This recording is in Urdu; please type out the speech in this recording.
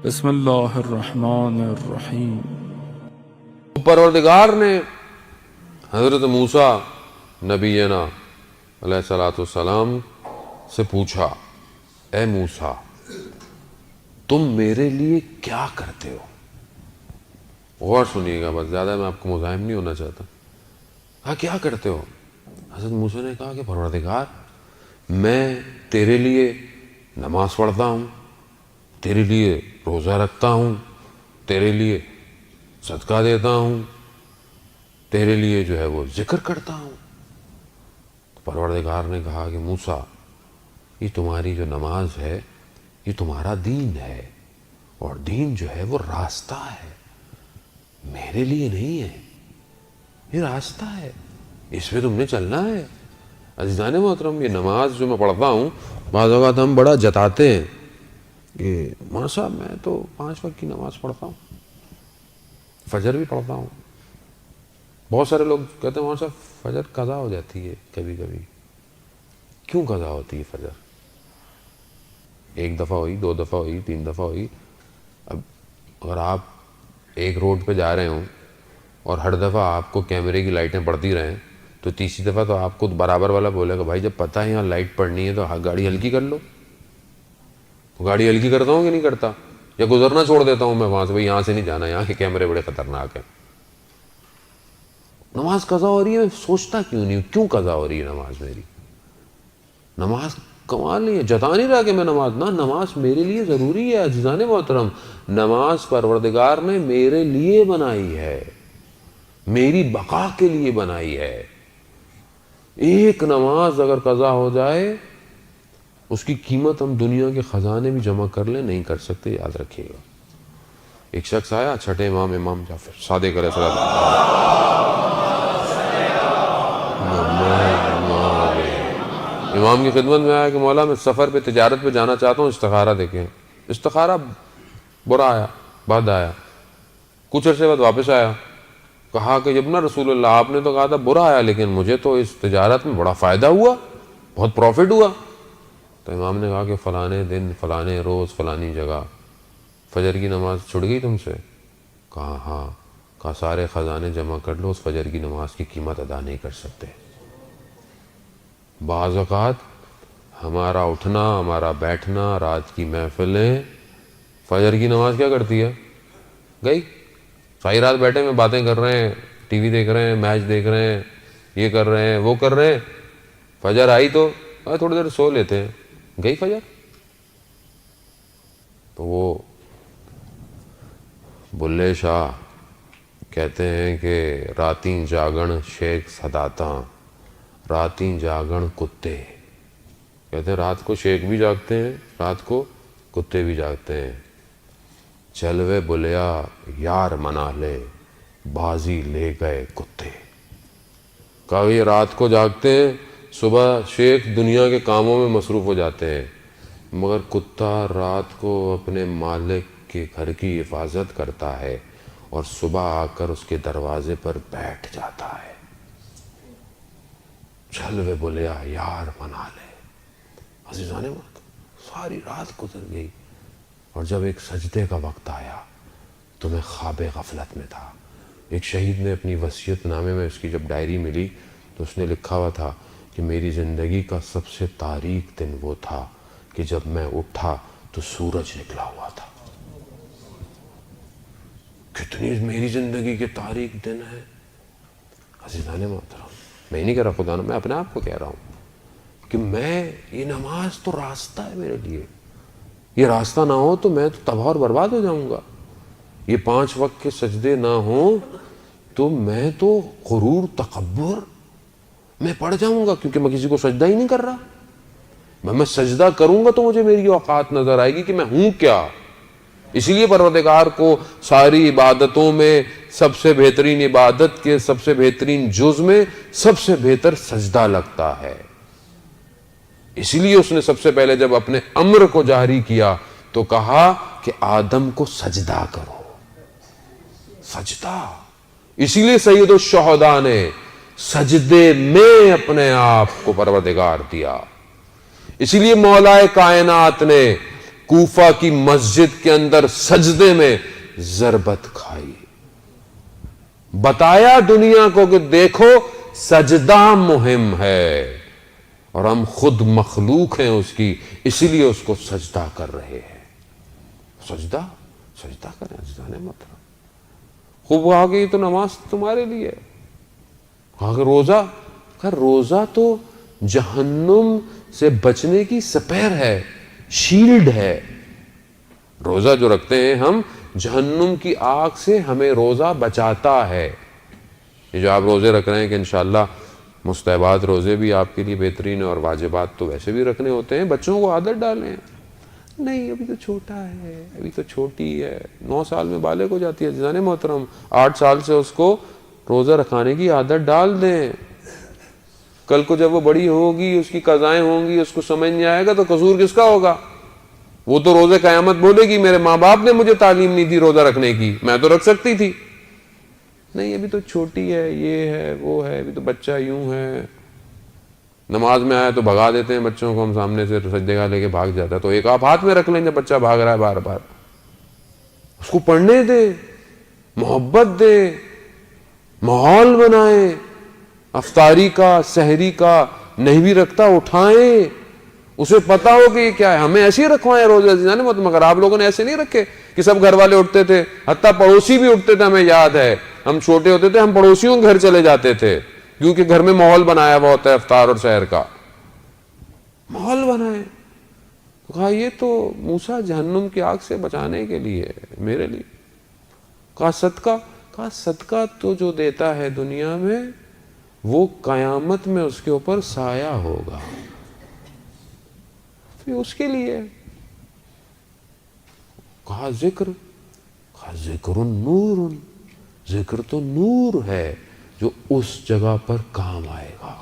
بسم اللہ الرحمن الرحیم۔ پروردگار نے حضرت موسیٰ نبینا علیہ الصلوۃ والسلام سے پوچھا، اے موسیٰ تم میرے لیے کیا کرتے ہو؟ غور سنیے گا، بس زیادہ میں آپ کو مزاحم نہیں ہونا چاہتا۔ ہاں کیا کرتے ہو؟ حضرت موسیٰ نے کہا کہ پروردگار میں تیرے لیے نماز پڑھتا ہوں، تیرے لیے روزہ رکھتا ہوں، تیرے لیے صدقہ دیتا ہوں، تیرے لیے جو ہے وہ ذکر کرتا ہوں۔ پروردگار نے کہا کہ موسیٰ یہ تمہاری جو نماز ہے یہ تمہارا دین ہے، اور دین جو ہے وہ راستہ ہے، میرے لیے نہیں ہے، یہ راستہ ہے، اس پہ تم نے چلنا ہے۔ عزیزان محترم، یہ نماز جو میں پڑھتا ہوں، بعض اوقات ہم بڑا جتاتے ہیں کہ ماں صاحب میں تو 5 وقت کی نماز پڑھتا ہوں، فجر بھی پڑھتا ہوں۔ بہت سارے لوگ کہتے ہیں ماں صاحب فجر قضا ہو جاتی ہے کبھی کبھی۔ کیوں قضا ہوتی ہے فجر؟ 1 دفعہ ہوئی، 2 دفعہ ہوئی، 3 دفعہ ہوئی۔ اب اگر آپ ایک روڈ پہ جا رہے ہوں اور ہر دفعہ آپ کو کیمرے کی لائٹیں پڑتی رہیں تو تیسری دفعہ تو آپ کو برابر والا بولے گا بھائی جب پتہ ہے یہاں لائٹ پڑنی ہے تو گاڑی ہلکی کر لو۔ تو گاڑی ہلکی کرتا ہوں کہ نہیں کرتا؟ یا گزرنا چھوڑ دیتا ہوں میں وہاں سے، بھائی یہاں سے نہیں جانا، یہاں کے کیمرے بڑے خطرناک ہیں۔ نماز قضا ہو رہی ہے، سوچتا کیوں نہیں، کیوں قضا ہو رہی ہے نماز میری؟ نماز کمال نہیں ہے، جتا نہیں رہا کہ میں نماز میرے لیے ضروری ہے۔ عزیزان محترم، نماز پروردگار نے میرے لیے بنائی ہے، میری بقا کے لیے بنائی ہے۔ ایک نماز اگر قضا ہو جائے اس کی قیمت ہم دنیا کے خزانے بھی جمع کر لیں نہیں کر سکتے، یاد رکھیے گا۔ ایک شخص آیا، چھٹے امام جعفر صادق علیہ السلام، امام کی خدمت میں آیا کہ مولا میں سفر پہ تجارت پہ جانا چاہتا ہوں، استخارہ دیکھیں۔ استخارہ برا آیا، بد آیا۔ کچھ عرصے بعد واپس آیا، کہا کہ جب نا رسول اللہ آپ نے تو کہا تھا برا آیا، لیکن مجھے تو اس تجارت میں بڑا فائدہ ہوا، بہت پروفٹ ہوا۔ تو امام نے کہا کہ فلانے دن، فلانے روز، فلانی جگہ فجر کی نماز چھوٹ گئی تم سے؟ کہا ہاں۔ کہا سارے خزانے جمع کر لو، اس فجر کی نماز کی قیمت ادا نہیں کر سکتے۔ بعض اوقات ہمارا اٹھنا، ہمارا بیٹھنا، رات کی محفلیں فجر کی نماز کیا کرتی ہے؟ گئی۔ ساری رات بیٹھے میں باتیں کر رہے ہیں، ٹی وی دیکھ رہے ہیں، میچ دیکھ رہے ہیں، یہ کر رہے ہیں، وہ کر رہے ہیں، فجر آئی تو تھوڑی دیر سو لیتے ہیں، گئی فجر۔ تو وہ بلے شاہ کہتے ہیں کہ راتیں جاگن شیخ صداتاں، راتیں جاگن کتے۔ کہتے ہیں رات کو شیخ بھی جاگتے ہیں، رات کو کتے بھی جاگتے ہیں۔ چلوے بلیا یار منا لے، بازی لے گئے کتے۔ کہا یہ رات کو جاگتے ہیں، صبح شیخ دنیا کے کاموں میں مصروف ہو جاتے ہیں، مگر کتا رات کو اپنے مالک کے گھر کی حفاظت کرتا ہے اور صبح آ کر اس کے دروازے پر بیٹھ جاتا ہے۔ چلوے بولیا یار منا لے۔ عزیزان ساری رات گزر گئی، اور جب ایک سجدے کا وقت آیا تو میں خواب غفلت میں تھا۔ ایک شہید نے اپنی وصیت نامے میں، اس کی جب ڈائری ملی تو اس نے لکھا ہوا تھا کہ میری زندگی کا سب سے تاریک دن وہ تھا کہ جب میں اٹھا تو سورج نکلا ہوا تھا۔ کتنی میری زندگی کے تاریک دن ہے عزیزان محترم۔ میں نہیں کہہ رہا خدا نے، میں اپنے آپ کو کہہ رہا ہوں کہ میں یہ نماز تو راستہ ہے میرے لیے، یہ راستہ نہ ہو تو میں تو تباہ اور برباد ہو جاؤں گا۔ یہ 5 وقت کے سجدے نہ ہوں تو میں تو غرور، تکبر میں پڑ جاؤں گا، کیونکہ میں کسی کو سجدہ ہی نہیں کر رہا۔ میں سجدہ کروں گا تو مجھے میری اوقات نظر آئے گی کہ میں ہوں کیا۔ اسی لیے پروردگار کو ساری عبادتوں میں سب سے بہترین عبادت کے سب سے بہترین جز میں سب سے بہتر سجدہ لگتا ہے۔ اسی لیے اس نے سب سے پہلے جب اپنے امر کو جاری کیا تو کہا کہ آدم کو سجدہ کرو، سجدہ۔ اسی لیے سید الشہداء نے سجدے میں اپنے آپ کو پروردگار دیا۔ اسی لیے مولا کائنات نے کوفہ کی مسجد کے اندر سجدے میں ضربت کھائی. بتایا دنیا کو کہ دیکھو سجدہ مہم ہے اور ہم خود مخلوق ہیں اس کی, اسی لیے اس کو سجدہ کر رہے ہیں. سجدہ کریں, سجدہ نے مطلب خوب کہا کہ یہ تو نماز تمہارے لیے ہے. کہا کہ روزہ تو جہنم سے بچنے کی سپیر ہے, شیلڈ ہے. روزہ جو رکھتے ہیں ہم, جہنم کی آگ سے ہمیں روزہ بچاتا ہے. یہ جو آپ روزے رکھ رہے ہیں کہ انشاءاللہ مستحبات روزے بھی آپ کے لیے بہترین ہے اور واجبات تو ویسے بھی رکھنے ہوتے ہیں, بچوں کو عادت ڈالیں. نہیں ابھی تو چھوٹا ہے, ابھی تو چھوٹی ہے, 9 سال میں بالغ ہو جاتی ہے. عزیزان محترم 8 سال سے اس کو روزہ رکھانے کی عادت ڈال دیں. کل کو جب وہ بڑی ہوگی, اس کی قضائیں ہوں گی, اس کو سمجھ نہیں آئے گا تو قصور کس کا ہوگا؟ وہ تو روزے قیامت بولے گی میرے ماں باپ نے مجھے تعلیم نہیں دی روزہ رکھنے کی, میں تو رکھ سکتی تھی. نہیں ابھی تو چھوٹی ہے, یہ ہے وہ ہے, ابھی تو بچہ یوں ہے. نماز میں آیا تو بھگا دیتے ہیں بچوں کو, ہم سامنے سے سجدے گاہ لے کے بھاگ جاتا ہے. تو ایک آپ ہاتھ میں رکھ لیں جب بچہ بھاگ رہا ہے بار بار, اس کو پڑھنے دیں, محبت دیں, ماحول بنائیں. افطاری کا, سحری کا نہیں بھی رکھتا اٹھائیں, اسے پتا ہو کہ یہ کیا ہے. ہمیں ایسے ہی رکھوائیں روزہ, مگر آپ لوگوں نے ایسے نہیں رکھے کہ سب گھر والے اٹھتے تھے, حتیٰ پڑوسی بھی اٹھتے تھے. ہمیں یاد ہے ہم چھوٹے ہوتے تھے, ہم پڑوسیوں کے گھر چلے جاتے تھے کیونکہ گھر میں ماحول بنایا ہوا ہوتا ہے افطار اور سحر کا. ماحول بنائے. کہا یہ تو موسیٰ جہنم کی آگ سے بچانے کے لیے, میرے لیے. کہا صدقہ تو جو دیتا ہے دنیا میں وہ قیامت میں اس کے اوپر سایہ ہوگا, یہ اس کے لیے. کہا ذکر نور, ذکر تو نور ہے جو اس جگہ پر کام آئے گا.